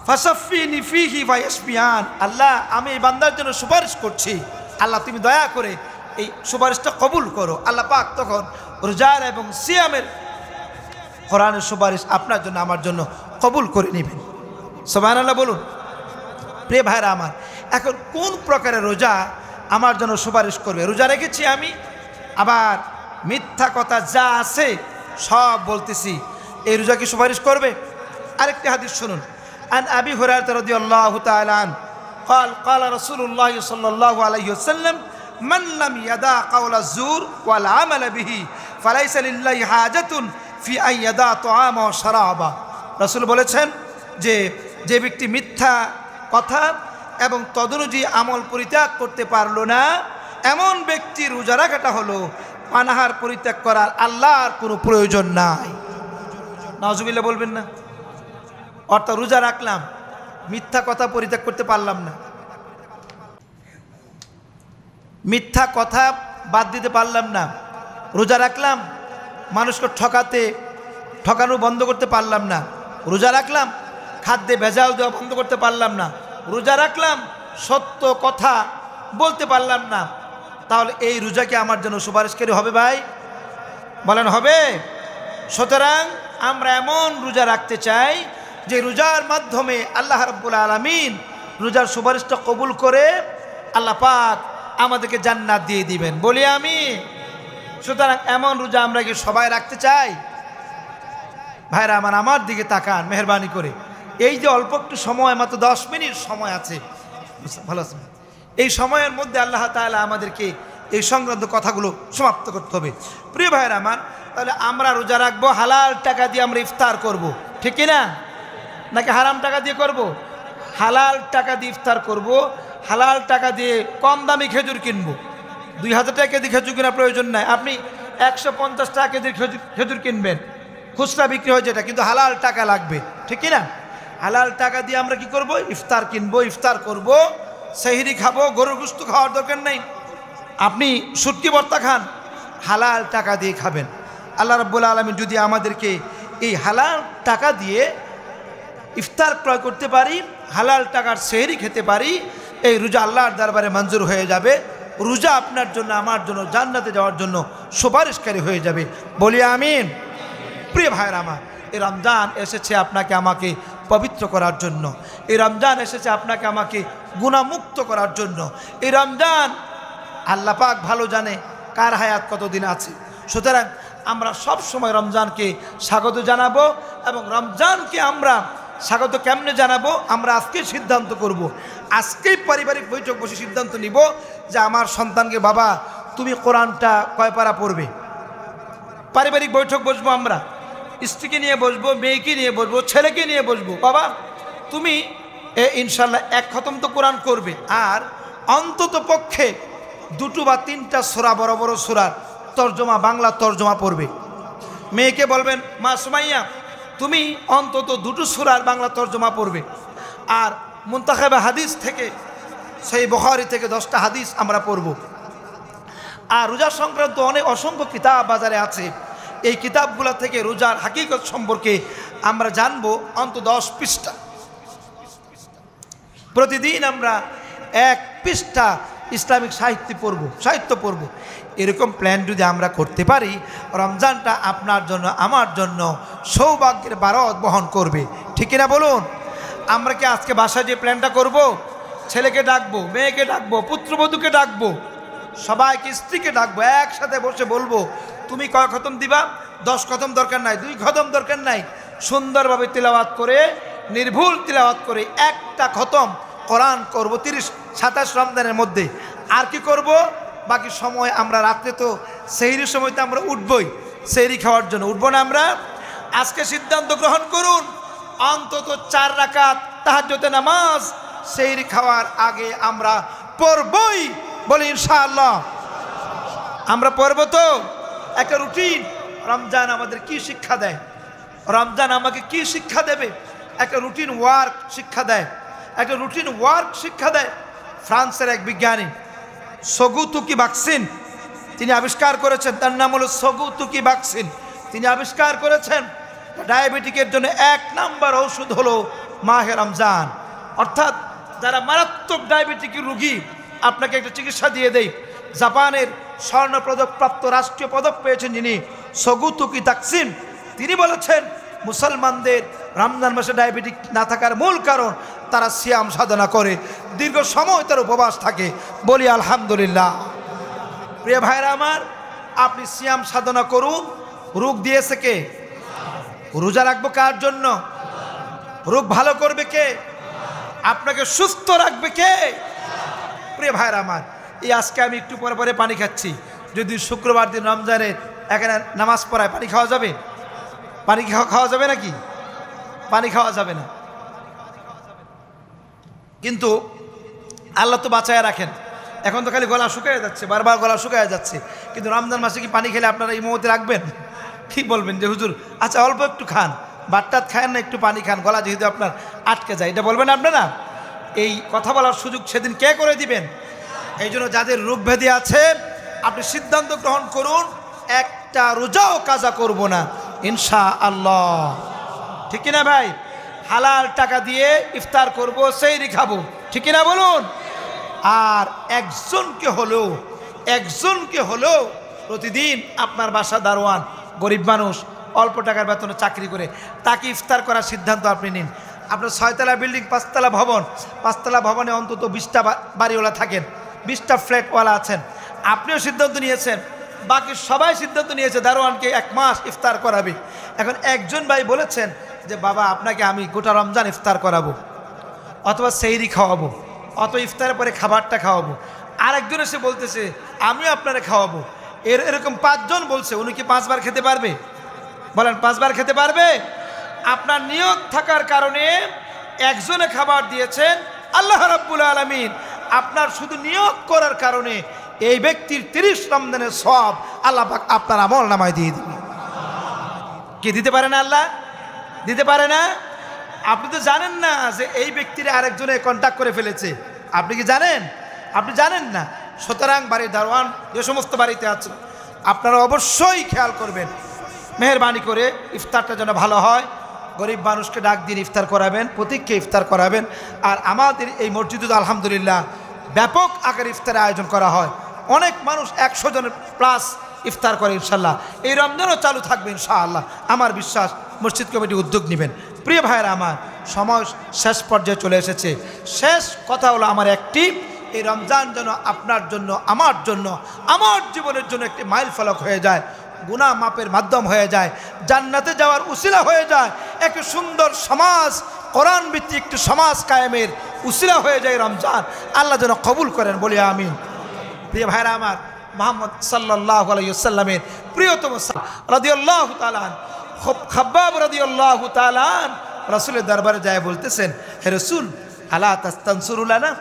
ফাসাফিনি ফিহি ফায়াশফিয়ান, আল্লাহ আমি এই বান্দার জন্য সুপারিশ করছি, আল্লাহ তুমি দয়া করে এই সুপারিশটা কবুল করো। আল্লাহ পাক তখন রোজার এবং সিয়ামের কোরআনের সুপারিশ আপনার জন্য আমার জন্য কবুল করে নেবেন। সুবহানাল্লাহ বলুন। প্রিয় ভাইরা আমার, এখন কোন প্রকারের রোজা আমার জন্য সুপারিশ করবে? রোজা রেখেছি আমি, আবার মিথ্যা কথা যা আছে সব বলতেছি, এই রোজা কি সুপারিশ করবে? আরেকটি হাদিস শুনুন। আন আবি হুরায়রা রাদিয়াল্লাহু তাআলা আন قال قال رسول الله صلى الله عليه وسلم من لم يدع قول الزور والعمل به فليس لله حاجة في أن يدع طعامه وشرابه। রাসূল বলেছেন যে ব্যক্তি মিথ্যা কথা এবং তদনুযায়ী আমল পরিত্যাগ করতে পারলো না, এমন ব্যক্তির রোজা রাখাটা হলো পানাহার পরিত্যাগ করার আল্লাহর কোনো প্রয়োজন নাই। নাউজুবিল্লাহ বলবেন না? অর্থাৎ রোজা রাখলাম, মিথ্যা কথা পরিত্যাগ করতে পারলাম না, মিথ্যা কথা বাদ দিতে পারলাম না, রোজা রাখলাম, মানুষকে ঠকানো বন্ধ করতে পারলাম না, রোজা রাখলাম, খাদ্যে ভেজাল দেওয়া বন্ধ করতে পারলাম না, রোজা রাখলাম, সত্য কথা বলতে পারলাম না, তাহলে এই রোজা কি আমার জন্য সুপারিশকারী হবে? ভাই বলেন হবে? সুতরাং আমরা এমন রোজা রাখতে চাই যে রোজার মাধ্যমে আল্লাহ রাব্বুল আলামিন রোজার সুপারিশটা কবুল করে আল্লাহ পাক আমাদেরকে জান্নাত দিয়ে দিবেন। বলি আমি। সুতরাং এমন রোজা আমরা কি সবাই রাখতে চাই? ভাইরা আমার দিকে তাকান মেহরবানি করে। এই যে অল্প একটু সময়, মাত্র 10 মিনিট সময় আছে, ভালো আছে, এই সময়ের মধ্যে আল্লাহ তাআলা আমাদেরকে এই সংক্রান্ত কথাগুলো সমাপ্ত করতে হবে। প্রিয় ভাইরা আমার, তাহলে আমরা রোজা রাখবো, হালাল টাকা দিয়ে আমরা ইফতার করব, ঠিক না? নাকি হারাম টাকা দিয়ে করব? হালাল টাকা দিয়ে ইফতার করব, হালাল টাকা দিয়ে কম দামি খেজুর কিনবো। 2000 টাকা কেজি খেজুর কেনার প্রয়োজন নাই, আপনি 150 টাকা কেজির খেজুর কিনবেন, খুচরা বিক্রি হয় যেটা, কিন্তু হালাল টাকা লাগবে, ঠিক না? হালাল টাকা দিয়ে আমরা কি করব? ইফতার কিনবো, ইফতার করব, সেহরি খাবো, গরুর গোশত খাওয়ার দরকার নেই। আপনি শুটকি ভর্তা খান, হালাল টাকা দিয়ে খাবেন। আল্লাহ রাব্বুল আলামিন যদি আমাদেরকে এই হালাল টাকা দিয়ে ইফতার ক্রয় করতে পারি, হালাল টাকার সেহরি খেতে পারি, এই রোজা আল্লাহর দরবারে মঞ্জুর হয়ে যাবে। রোজা আপনার জন্য আমার জন্য জান্নাতে যাওয়ার জন্য সুপারিশকারী হয়ে যাবে। বলি আমিন। প্রিয় ভাইরা আমার, এই রমজান এসেছে আপনাকে আমাকে পবিত্র করার জন্য, এই রমজান এসেছে আপনাকে আমাকে গুনাহমুক্ত করার জন্য। এই রমজান আল্লাহ পাক ভালো জানে কার হায়াত কতদিন আছে। সুতরাং আমরা সব সময় রমজানকে স্বাগত জানাবো, এবং রমজানকে আমরা স্বাগত কেমনে জানাবো? আমরা আজকেই সিদ্ধান্ত করব, আজকেই পারিবারিক বৈঠক বসে সিদ্ধান্ত নিব যে আমার সন্তানকে, বাবা তুমি কোরআনটা কয় পারা পড়বে। পারিবারিক বৈঠক বসবো, আমরা স্ত্রীকে নিয়ে বসবো, মেয়েকে নিয়ে বসবো, ছেলেকে নিয়ে বসবো, বাবা তুমি ইনশাল্লাহ 1 খতম তো কোরআন করবে, আর অন্তত পক্ষে 2 বা 3টা সূরা, বড় বড় সূরার তর্জমা, বাংলা তর্জমা পড়বে। মেয়েকে বলবেন, মা সুমাইয়া তুমি অন্তত 2টো সূরার বাংলা তর্জমা পড়বে। আর মুনতাখাবে হাদিস থেকে, সেই বুখারী থেকে 10টা হাদিস আমরা পড়ব। আর রোজা সংক্রান্ত অসংখ্য কিতাব বাজারে আছে, এই কিতাবগুলো থেকে রোজার হাকিকত সম্পর্কে আমরা জানবো অন্তত 10 পৃষ্ঠা। প্রতিদিন আমরা 1 পৃষ্ঠা ইসলামিক সাহিত্য পড়ব। এরকম প্ল্যান যদি আমরা করতে পারি, রমজানটা আপনার জন্য আমার জন্য সৌভাগ্যের বারত বহন করবে, ঠিক কিনা বলুন? আমরা কি আজকে বাসায় যে প্ল্যানটা করব, ছেলেকে ডাকবো, মেয়েকে ডাকবো, পুত্রবধূকে ডাকবো, সবাইকে, স্ত্রীকে ডাকবো, একসাথে বসে বলবো তুমি কয় খতম দিবা? 10 খতম দরকার নাই, 2 খতম দরকার নাই, সুন্দরভাবে তিলাওয়াত করে, নির্ভুল তিলাওয়াত করে 1টা খতম কোরআন করব 27 রমজানের মধ্যে। আর কি করব? বাকি সময় আমরা রাত্রে তো সেহরির সময় তো আমরা উঠবই, সেহরি খাওয়ার জন্য উঠবো না আমরা? আজকে সিদ্ধান্ত গ্রহণ করুন, অন্তত 4 রাকাত তাহাজ্জুদের নামাজ সেহরি খাওয়ার আগে আমরা পড়বই। বলি ইনশাআল্লাহ আমরা পড়ব তো। একটা রুটিন। রমজান আমাদের কি শিক্ষা দেয়? রমজান আমাকে কি শিক্ষা দেবে? একটা রুটিন ওয়ার্ক শিক্ষা দেয়, একটা রুটিন ওয়ার্ক শিক্ষা দেয়। ফ্রান্সের এক বিজ্ঞানী সগুতুকি ভ্যাকসিন তিনি আবিষ্কার করেছেন, তার নাম হলো সগুতুকি ভ্যাকসিন। তিনি আবিষ্কার করেছেন ডায়াবেটিকের জন্য 1 নম্বর ওষুধ হলো মাহে রমজান। অর্থাৎ যারা মারাত্মক ডায়াবেটিকের রোগী, আপনাকে একটা চিকিৎসা দিয়ে দেয়। জাপানের স্বর্ণপদক প্রাপ্ত রাষ্ট্রীয় পদক পেয়েছেন যিনি, সগুতুকি ভ্যাকসিন, তিনি বলেছেন মুসলমানদের রমজান মাসে ডায়াবেটিক না থাকার মূল কারণ তারা সিয়াম সাধনা করে, দীর্ঘ সময় তার উপবাস থাকে। বলি আলহামদুলিল্লাহ। প্রিয় ভাইরা আমার, আপনি সিয়াম সাধনা করুন। রোগ দিয়েছে কে? রোজা রাখবো কার জন্য? রোগ ভালো করবে কে? আপনাকে সুস্থ রাখবে কে? প্রিয় ভাইরা আমার, এই আজকে আমি একটু পরে পরে পানি খাচ্ছি। যদি শুক্রবার দিন রমজানে এখানে নামাজ পড়ায় পানি খাওয়া যাবে? পানি খাওয়া যাবে নাকি? পানি খাওয়া যাবে না। কিন্তু আল্লাহ তো বাঁচায় রাখেন। এখন তো খালি গলা শুকিয়ে যাচ্ছে, বারবার গলা শুকিয়ে যাচ্ছে। কিন্তু রমজান মাসে কি পানি খেলে আপনারা এই মুহূর্তে রাখবেন? কি বলবেন যে হুজুর আচ্ছা অল্প একটু খান, বাট্টাত খান না, একটু পানি খান, গলা যেহেতু আপনার আটকে যায়, এটা বলবেন আপনারা? এই কথা বলার সুযোগ সেদিন কে করে দিবেন? এই জন্য যাদের রোগ ব্যাধি আছে আপনি সিদ্ধান্ত গ্রহণ করুন, একটা রোজাও কাজা করব না ইনশাআল্লাহ। ঠিক কিনা ভাই? হালাল টাকা দিয়ে ইফতার করব, সেহরি খাবো, ঠিক কিনা বলুন? আর একজনকে হলেও প্রতিদিন আপনার বাসা দারোয়ান, গরিব মানুষ, অল্প টাকার বেতনে চাকরি করে, তাকে ইফতার করার সিদ্ধান্ত আপনি নিন। আপনার 6তলা বিল্ডিং, 5তলা ভবন, 5তলা ভবনে অন্তত 20টা বাড়িওয়ালা থাকেন, 20টা ফ্ল্যাটওয়ালা আছেন। আপনিও সিদ্ধান্ত নিয়েছেন, বাকি সবাই সিদ্ধান্ত নিয়েছে দারোয়ানকে 1 মাস ইফতার করাবে। এখন একজন ভাই বলেছেন যে বাবা আপনাকে আমি গোটা রমজান ইফতার করাবো, অথবা সেহরি খাওয়াবো, অথবা ইফতারের পরে খাবারটা খাওয়াবো। আরেকজন এসে বলতেছে আমিও আপনারে খাওয়াবো। এরকম 5 জন বলছে। উনি কি 5 বার খেতে পারবে? বলেন 5 বার খেতে পারবে? আপনার নিয়ত থাকার কারণে একজনে খাবার দিয়েছেন, আল্লাহ রাব্বুল আলামিন আপনার শুধু নিয়ত করার কারণে এই ব্যক্তির 30 রমজানের সওয়াব আল্লাহ পাক আপনার আমল নামায় দিয়ে দিবেন। কি দিতে পারে না? আল্লাহ দিতে পারে না? আপনি তো জানেন না যে এই ব্যক্তির আরেকজনে কন্ট্যাক্ট করে ফেলেছে। আপনি কি জানেন? আপনি জানেন না। সুতরাং বাড়ির দারোয়ান যে সমস্ত বাড়িতে আছে আপনারা অবশ্যই খেয়াল করবেন, মেহেরবানি করে ইফতারটা যেন ভালো হয়। গরিব মানুষকে ডাক দিয়ে ইফতার করাবেন, প্রতীককে ইফতার করাবেন। আর আমাদের এই মসজিদে আলহামদুলিল্লাহ ব্যাপক আকারে ইফতারের আয়োজন করা হয়। অনেক মানুষ 100 জনের প্লাস ইফতার করে ইনশাল্লাহ। এই রমজানও চালু থাকবে ইনশাআল্লাহ। আমার বিশ্বাস মসজিদ কমিটি উদ্যোগ নেবেন। প্রিয় ভাইয়েরা আমার, সময় শেষ পর্যায়ে চলে এসেছে। শেষ কথা হলো আমার একটি, এই রমজান যেন আপনার জন্য, আমার জন্য, আমার জীবনের জন্য একটি মাইল ফলক হয়ে যায়, গুনাহ মাপের মাধ্যম হয়ে যায়, জান্নাতে যাওয়ার উসিলা হয়ে যায়, একটি সুন্দর সমাজ, কোরআন ভিত্তিক একটি সমাজ কায়েমের উসিলা হয়ে যায় রমজান। আল্লাহ যেন কবুল করেন, বলি আমিন। প্রিয় ভাইরা আমার, মুহাম্মদ সাল্লাল্লাহু আলাইহি ওয়াসাল্লামের প্রিয়তম রাদিয়াল্লাহু তাআলা খাব্বাব রাদিয়াল্লাহু তাআলা রাসূলের দরবারে যায় বলতেছেন, হে রাসূল আলা তাস্তানসুরুলানা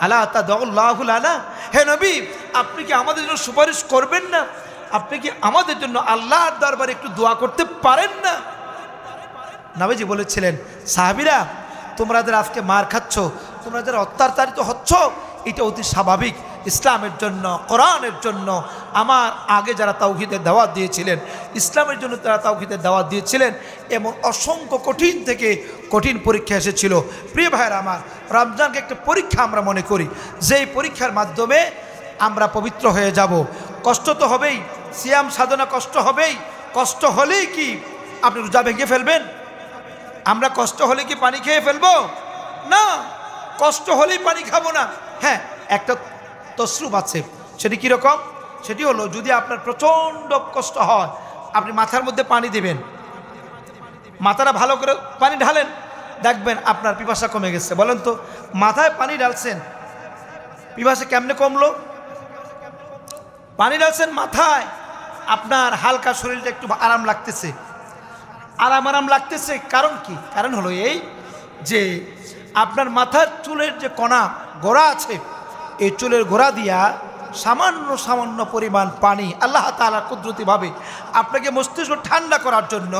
আলা তাদউল্লাহু লানা, হে নবী আপনি কি আমাদের জন্য সুপারিশ করবেন না? আপনি কি আমাদের জন্য আল্লাহর দরবারে একটু দোয়া করতে পারেন না? নবীজি বলেছিলেন, সাহাবীরা তোমরা যারা আজকে মার খাচ্ছ, তোমরা যারা অত্যাচারিত হচ্ছ, এটা অতি স্বাভাবিক। ইসলামের জন্য, কোরআনের জন্য আমার আগে যারা তাওহীদের দাওয়াত দিয়েছিলেন, ইসলামের জন্য যারা তাওহীদের দাওয়াত দিয়েছিলেন, এমন অসংখ্য কঠিন থেকে কঠিন পরীক্ষা এসেছিল। প্রিয় ভাইয়েরা আমার, রমজানকে একটা পরীক্ষা আমরা মনে করি, যেই পরীক্ষার মাধ্যমে আমরা পবিত্র হয়ে যাব। কষ্ট তো হবেই, সিয়াম সাধনা কষ্ট হবেই। কষ্ট হলেই কি আপনি রোজা ভেঙে ফেলবেন? আমরা কষ্ট হলে কি পানি খেয়ে ফেলবো? না, কষ্ট হলেই পানি খাবো না। হ্যাঁ, একটা তসরুপ আছে। সেটি কীরকম? সেটি হলো, যদি আপনার প্রচণ্ড কষ্ট হয়, আপনি মাথার মধ্যে পানি দেবেন, মাথাটা ভালো করে পানি ঢালেন, দেখবেন আপনার পিপাসা কমে গেছে। বলেন তো, মাথায় পানি ঢালছেন, পিপাসা কেমনে কমলো? পানি ঢালছেন মাথায়, আপনার হালকা শরীরটা একটু আরাম লাগতেছে, আরাম লাগতেছে। কারণ কি? কারণ হলো এই যে আপনার মাথার চুলের যে কণা গোড়া আছে, এই চুলের গোড়া দিয়া সামান্য পরিমাণ পানি আল্লাহ তাআলা কুদরতিভাবে আপনাকে মস্তিষ্ক ঠান্ডা করার জন্য,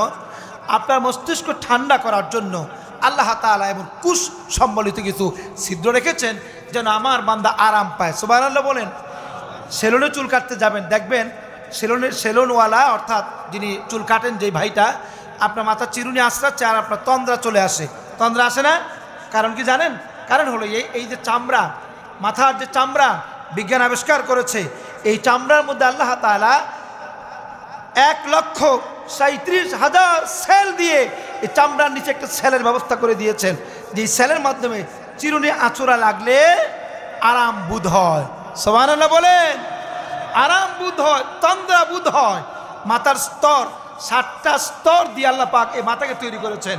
আপনার মস্তিষ্ক ঠান্ডা করার জন্য আল্লাহ তাআলা এমন কুশ সম্বলিত কিছু ছিদ্র রেখেছেন যেন আমার বান্দা আরাম পায়। সুবহানাল্লাহ বলেন। সেলুনে চুল কাটতে যাবেন, দেখবেন সেলুনওয়ালা অর্থাৎ যিনি চুল কাটেন যেই ভাইটা, আপনার মাথা চিরুনি আঁচড়াচ্ছে আর আপনার তন্দ্রা চলে আসে। তন্দ্রা আসে না? কারণ কি জানেন? কারণ হলো এই যে চামড়া, মাথার যে চামড়া বিজ্ঞান আবিষ্কার করেছে, এই চামড়ার মধ্যে আল্লাহ তাআলা 1,37,000 সেল দিয়ে এই চামড়ার নিচে একটা সেলের ব্যবস্থা করে দিয়েছেন, যে সেলের মাধ্যমে চিরুনি আঁচড়া লাগলে আরাম বোধ হয়। সুবহানাল্লাহ বলেন। আরাম বোধ হয়, তন্দ্রা বোধ হয়। মাথার স্তর 7টা স্তর দিয়ে আল্লাহ পাক এই মাথাকে তৈরি করেছেন।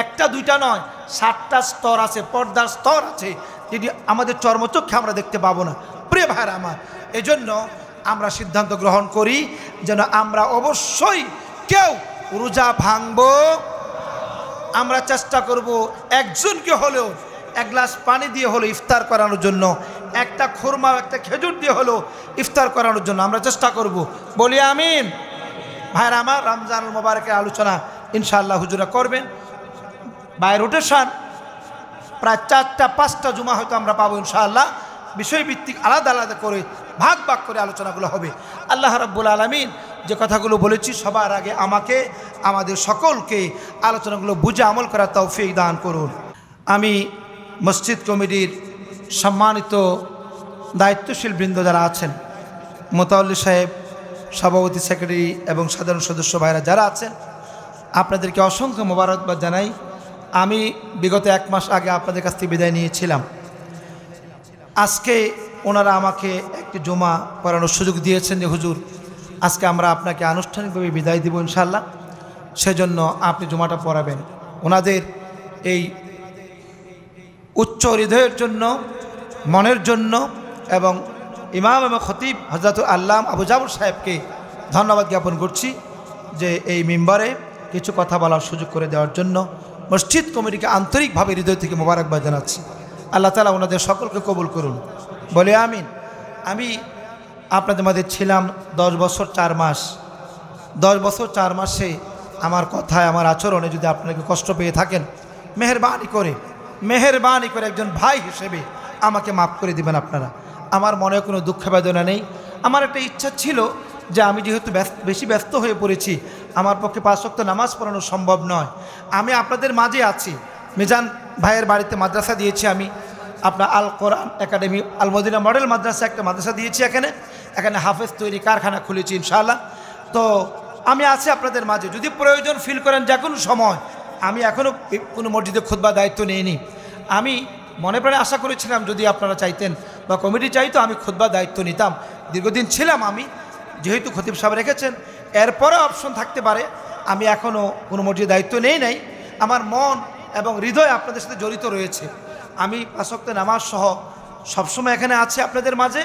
একটা দুইটা নয়, 7টা স্তর আছে, পর্দার স্তর আছে, যেটি আমাদের চর্মচক্ষে আমরা দেখতে পাবো না। প্রিয় ভাইরা আমার, এজন্য আমরা সিদ্ধান্ত গ্রহণ করি যেন আমরা অবশ্যই কেউ রোজা ভাঙবো। আমরা চেষ্টা করব একজনকে হলেও 1 গ্লাস পানি দিয়ে হলো ইফতার করানোর জন্য, একটা খুরমা একটা খেজুর দিয়ে হলো ইফতার করানোর জন্য আমরা চেষ্টা করব। বলি আমিন। ভাইরা আমার, রমজানুল মোবারকের আলোচনা ইনশাআল্লাহ হুজুরা করবেন। বাই রোটেশন প্রায় 4টা-5টা জুমা হয়তো আমরা পাবো ইনশাআল্লাহ। বিষয়ভিত্তিক আলাদা আলাদা করে ভাগ করে আলোচনাগুলো হবে। আল্লাহ রাব্বুল আলামিন যে কথাগুলো বলেছি সবার আগে আমাকে, আমাদের সকলকে আলোচনাগুলো বুঝে আমল করার তৌফিক দান করুন। আমি মসজিদ কমিটির সম্মানিত দায়িত্বশীল বৃন্দ যারা আছেন, মোতাওয়াল্লি সাহেব, সভাপতি, সেক্রেটারি এবং সাধারণ সদস্য ভাইরা যারা আছেন, আপনাদেরকে অসংখ্য মোবারকবাদ জানাই। আমি বিগত 1 মাস আগে আপনাদের কাছ থেকে বিদায় নিয়েছিলাম। আজকে ওনারা আমাকে একটি জুমা পড়ানোর সুযোগ দিয়েছেন যে হুজুর আজকে আমরা আপনাকে আনুষ্ঠানিকভাবে বিদায় দিব ইনশাআল্লাহ, সেজন্য আপনি জুমাটা পড়াবেন। ওনাদের এই উচ্চ হৃদয়ের জন্য, মনের জন্য এবং ইমাম এবং খতিব হযরতুল আল্লামা আবু জাফর সাহেবকে ধন্যবাদ জ্ঞাপন করছি যে এই মিম্বরে কিছু কথা বলার সুযোগ করে দেওয়ার জন্য। মসজিদ কমিটিকে আন্তরিকভাবে হৃদয় থেকে মোবারকবাদ জানাচ্ছি। আল্লাহ তাআলা ওনাদের সকলকে কবুল করুন, বলে আমিন। আমি আপনাদের মধ্যে ছিলাম 10 বছর 4 মাস। 10 বছর 4 মাসে আমার কথায়, আমার আচরণে যদি আপনাকে কষ্ট পেয়ে থাকেন, মেহেরবানি করে একজন ভাই হিসেবে আমাকে মাফ করে দিবেন আপনারা। আমার মনে কোনো দুঃখ বেদনা নেই। আমার একটা ইচ্ছা ছিল যে আমি যেহেতু বেশি ব্যস্ত হয়ে পড়েছি, আমার পক্ষে 5 ওয়াক্ত নামাজ পড়ানো সম্ভব নয়। আমি আপনাদের মাঝে আছি। মিজান ভাইয়ের বাড়িতে মাদ্রাসা দিয়েছি আমি, আপনার আল কোরআন একাডেমি, আল মদিনা মডেল মাদ্রাসা একটা মাদ্রাসা দিয়েছি। এখানে হাফেজ তৈরি কারখানা খুলেছি ইনশাআল্লাহ। তো আমি আছি আপনাদের মাঝে। যদি প্রয়োজন ফিল করেন যে কোনো সময়, আমি এখনও কোনো মসজিদে খুতবা দায়িত্ব নিইনি। আমি মনে প্রাণে আশা করেছিলাম যদি আপনারা চাইতেন বা কমিটি চাইতো আমি খুতবা দায়িত্ব নিতাম। দীর্ঘদিন ছিলাম আমি, যেহেতু খতিব সাহেব রেখেছেন, এরপরে অপশন থাকতে পারে। আমি এখনও কোনো মসজিদে দায়িত্ব নেই নাই। আমার মন এবং হৃদয় আপনাদের সাথে জড়িত রয়েছে। আমি 5 ওয়াক্ত নামাজ সহ সবসময় এখানে আছি আপনাদের মাঝে।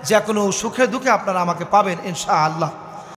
যে কোনো সুখে দুঃখে আপনারা আমাকে পাবেন ইনশাআল্লাহ।